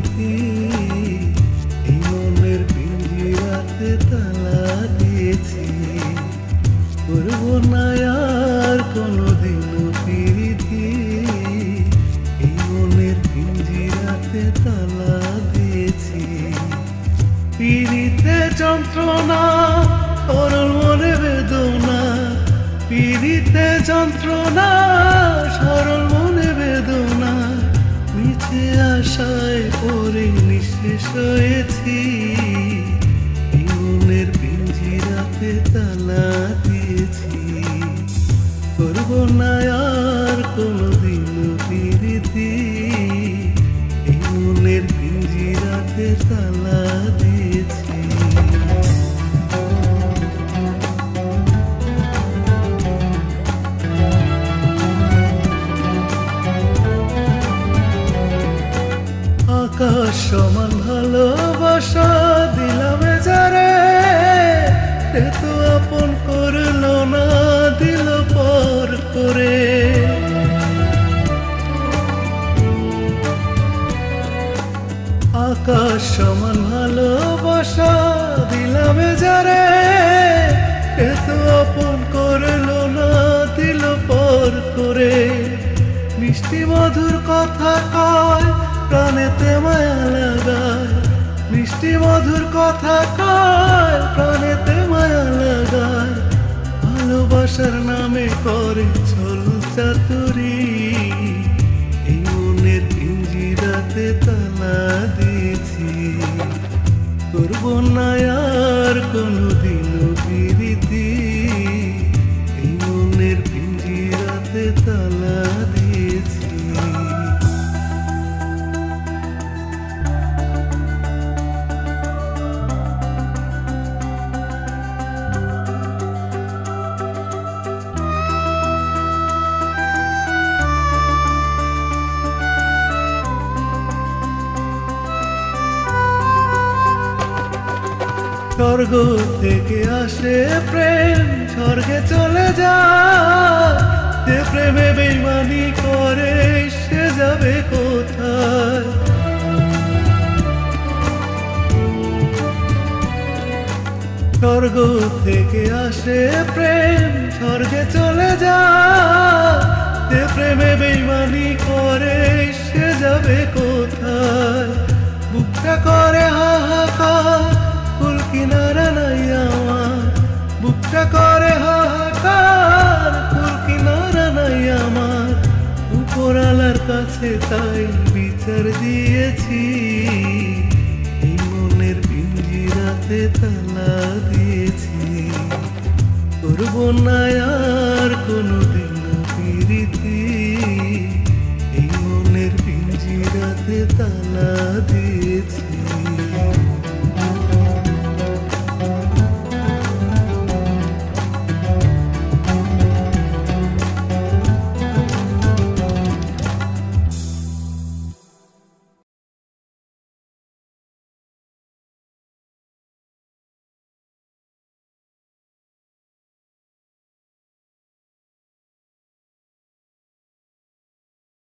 পিরিতি, এই মনের পিঞ্জিরাতে তালা দিয়েছি। করবো না আর কোনোদিনও পিরিতি, এই মনের পিঞ্জিরাতে তালা দিয়েছি। পিরিতে যন্ত্রণা, সরল মনে বেদনা, পিরিতে যন্ত্রণা, সরল মনে বেদনা, মিছে আশায় পরে নিঃশেষ হয়েছি। এই মনের পিঞ্জিরাতে তালা দিয়েছি। করবো না আর কোনোদিনও পিরিতি, এই মনের পিঞ্জিরাতে তালা দিয়েছি। আকাশ সমান ভালোবাসা দিলাম যারে, সে তো আপন করলো না, দিল পর করে। আকাশ সমান ভালোবাসা দিলাম যারে, সে তো আপন করলো না, দিল পর করে। মিষ্টি মধুর কথা কয়, প্রাণেতে মায়া লাগায়, মিষ্টি মধুর কথা কয়, প্রাণেতে মায়া লাগায়। ভালোবাসার নামে করে ছল চাতুরি, এই মনের পিঞ্জিরাতে তালা দিয়েছি। করবো না আর কোনোদিনও পিরিতি, এই মনের পিঞ্জিরাতে তালা দিয়েছি। স্বর্গ থেকে আসে প্রেম, স্বর্গে চলে যায়। যে প্রেমে বেইমানি করে, সে যাবে কোথায়? স্বর্গ থেকে আসে প্রেম, স্বর্গে চলে যায়। যে প্রেমে বেইমানি করে, সে যাবে কোথায়? বুকটা করে হাহাকার, ফুল কিনারা নাই আমার, বুকটা করে হাহাকার, ফুল কিনারা নাই আমার। উপরালার কাছে তাই বিচার দিয়েছি, এই মনের পিঞ্জিরাতে তালা দিয়েছি। করবো না আর কোনোদিনও পিরিতি, এই মনের পিঞ্জিরাতে তালা দিয়েছি।